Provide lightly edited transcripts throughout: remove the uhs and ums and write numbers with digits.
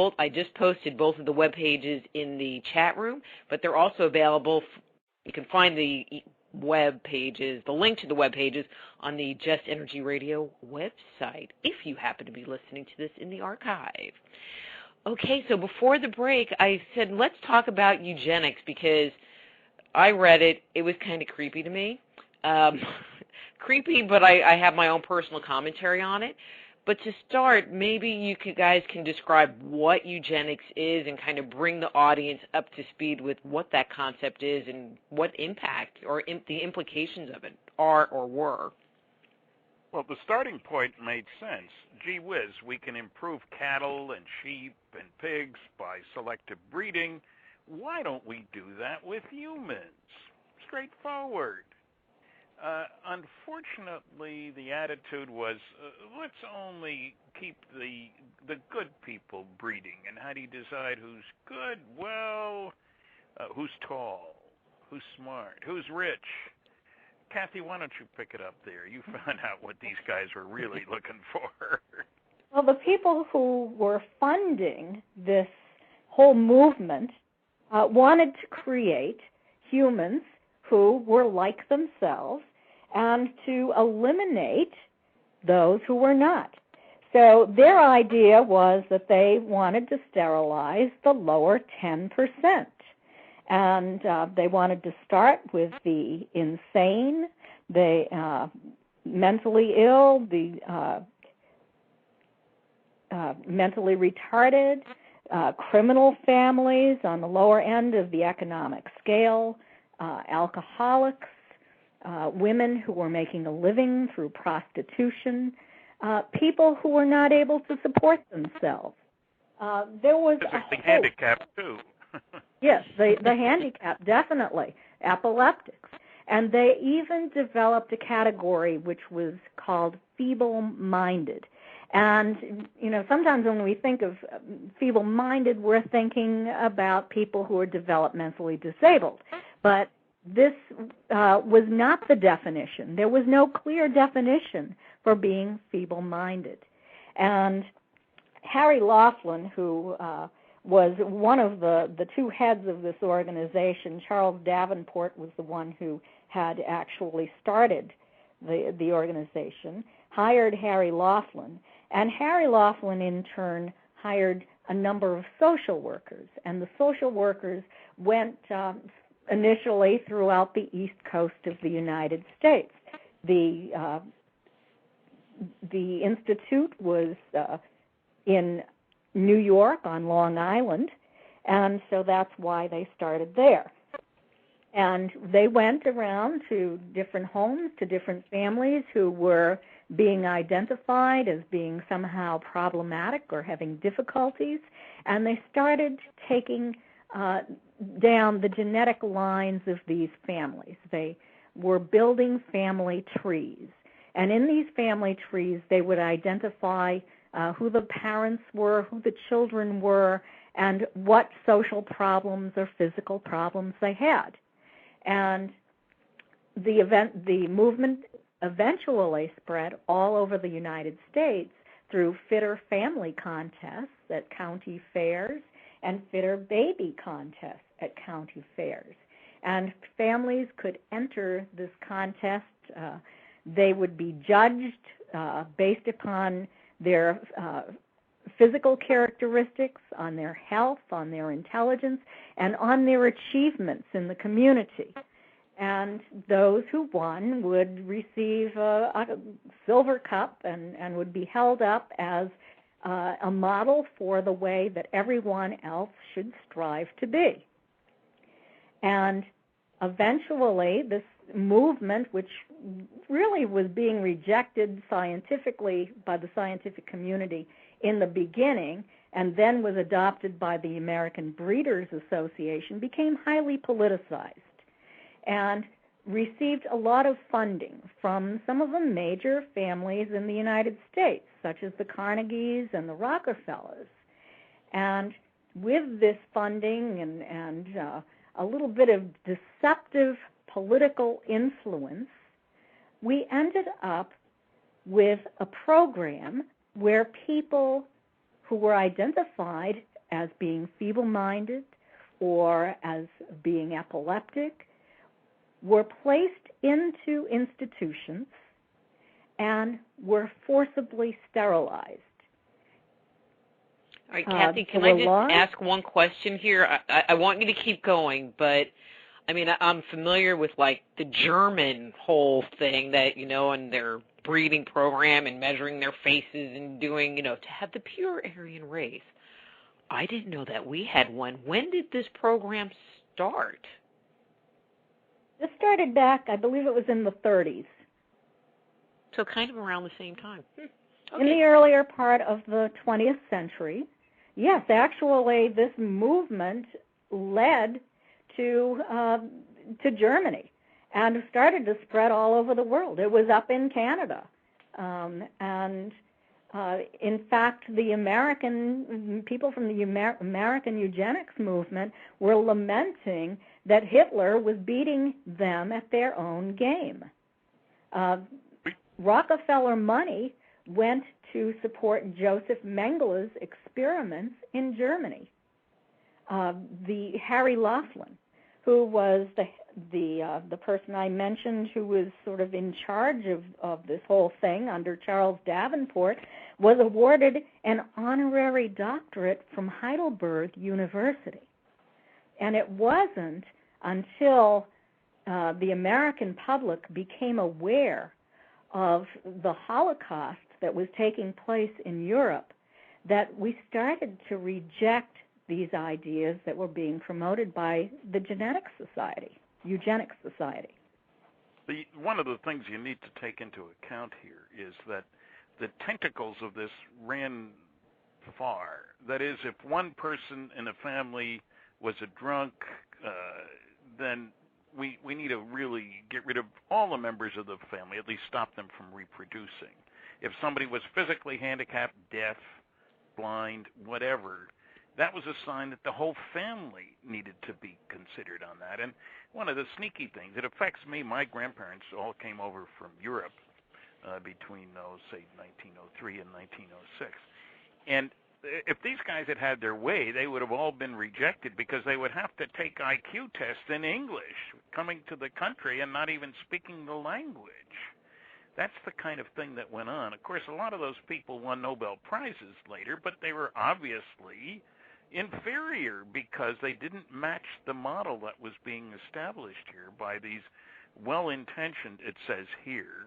both. I just posted both of the web pages in the chat room, but they're also available. You can find the web pages, the link to the web pages, on the Just Energy Radio website, if you happen to be listening to this in the archive. Okay, so before the break, I said let's talk about eugenics, because I read it. It was kind of creepy to me. Creepy, but I have my own personal commentary on it. But to start, maybe you guys can describe what eugenics is and kind of bring the audience up to speed with what that concept is and what impact or the implications of it are or were. Well, the starting point made sense. Gee whiz, we can improve cattle and sheep and pigs by selective breeding. Why don't we do that with humans? Straightforward. Unfortunately, the attitude was, let's only keep the good people breeding. And how do you decide who's good? Well, who's tall, who's smart, who's rich? Kathy, why don't you pick it up there? You found out what these guys were really looking for. Well, the people who were funding this whole movement wanted to create humans who were like themselves and to eliminate those who were not. So their idea was that they wanted to sterilize the lower 10%. And they wanted to start with the insane, the mentally ill, the mentally retarded, criminal families on the lower end of the economic scale, alcoholics, women who were making a living through prostitution, people who were not able to support themselves. There was the handicap, too. Yes, the handicap, definitely, epileptics. And they even developed a category which was called feeble-minded. And, sometimes when we think of feeble-minded, we're thinking about people who are developmentally disabled. But this was not the definition. There was no clear definition for being feeble-minded. And Harry Laughlin, who was one of the two heads of this organization, Charles Davenport was the one who had actually started the organization, hired Harry Laughlin. And Harry Laughlin, in turn, hired a number of social workers. And the social workers went initially throughout the east coast of the United States. The institute was in New York on Long Island, and so that's why they started there. And they went around to different homes, to different families who were being identified as being somehow problematic or having difficulties, and they started taking down the genetic lines of these families. They were building family trees, and in these family trees they would identify who the parents were, who the children were, and what social problems or physical problems they had. And the movement eventually spread all over the United States through fitter family contests at county fairs and fitter baby contests at county fairs. And families could enter this contest. They would be judged based upon their physical characteristics, on their health, on their intelligence, and on their achievements in the community. And those who won would receive a silver cup and would be held up as a model for the way that everyone else should strive to be. And eventually, this movement, which really was being rejected scientifically by the scientific community in the beginning, and then was adopted by the American Breeders Association, became highly politicized and received a lot of funding from some of the major families in the United States, such as the Carnegies and the Rockefellers. And with this funding and a little bit of deceptive political influence, we ended up with a program where people who were identified as being feeble-minded or as being epileptic were placed into institutions and were forcibly sterilized. All right, Kathy, can I just ask one question here? I want you to keep going, but I mean, I'm familiar with like the German whole thing that, and their breeding program and measuring their faces and doing, to have the pure Aryan race. I didn't know that we had one. When did this program start? This started back, I believe it was in the 30s. So kind of around the same time. Okay. In the earlier part of the 20th century. Yes, actually, this movement led to Germany and started to spread all over the world. It was up in Canada. In fact, the people from the American eugenics movement were lamenting that Hitler was beating them at their own game. Rockefeller money went to support Joseph Mengele's experiments in Germany. The Harry Laughlin, who was the person I mentioned who was sort of in charge of this whole thing under Charles Davenport, was awarded an honorary doctorate from Heidelberg University. And it wasn't until the American public became aware of the Holocaust that was taking place in Europe that we started to reject these ideas that were being promoted by the Eugenics Society. One of the things you need to take into account here is that the tentacles of this ran far. That is, if one person in a family was a drunk, then we need to really get rid of all the members of the family, at least stop them from reproducing. If somebody was physically handicapped, deaf, blind, whatever, that was a sign that the whole family needed to be considered on that. And one of the sneaky things, it affects me, my grandparents all came over from Europe between, say, 1903 and 1906. And if these guys had had their way, they would have all been rejected because they would have to take IQ tests in English coming to the country and not even speaking the language. That's the kind of thing that went on. Of course, a lot of those people won Nobel Prizes later, but they were obviously inferior because they didn't match the model that was being established here by these well-intentioned, it says here,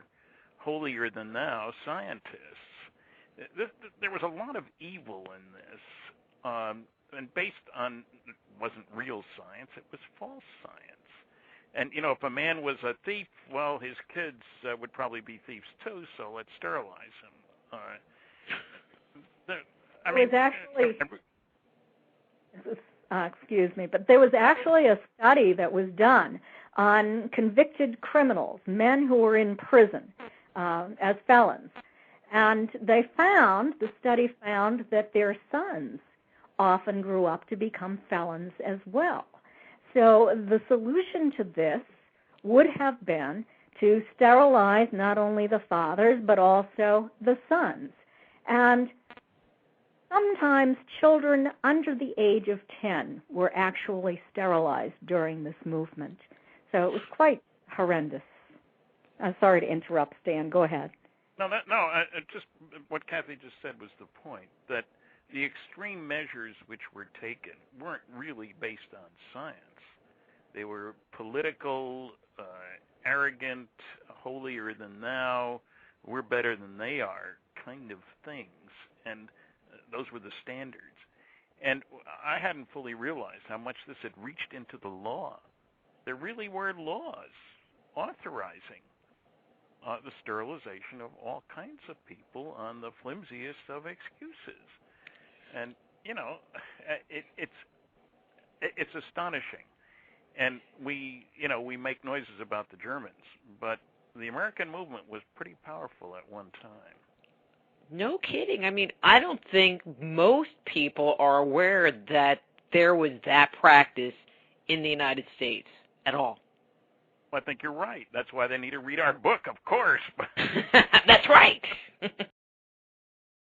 holier-than-thou scientists. There was a lot of evil in this, and based on, it wasn't real science, it was false science. And, if a man was a thief, well, his kids would probably be thieves too, so let's sterilize him. Excuse me, but there was actually a study that was done on convicted criminals, men who were in prison as felons. And the study found that their sons often grew up to become felons as well. So the solution to this would have been to sterilize not only the fathers, but also the sons. And sometimes children under the age of 10 were actually sterilized during this movement. So it was quite horrendous. I'm sorry to interrupt, Stan. Go ahead. Just what Kathy just said was the point, that the extreme measures which were taken weren't really based on science. They were political, arrogant, holier than thou, we're better than they are kind of things, and those were the standards. And I hadn't fully realized how much this had reached into the law. There really were laws authorizing the sterilization of all kinds of people on the flimsiest of excuses. And, it's astonishing. And we make noises about the Germans, but the American movement was pretty powerful at one time. No kidding. I mean, I don't think most people are aware that there was that practice in the United States at all. Well, I think you're right. That's why they need to read our book, of course. That's right.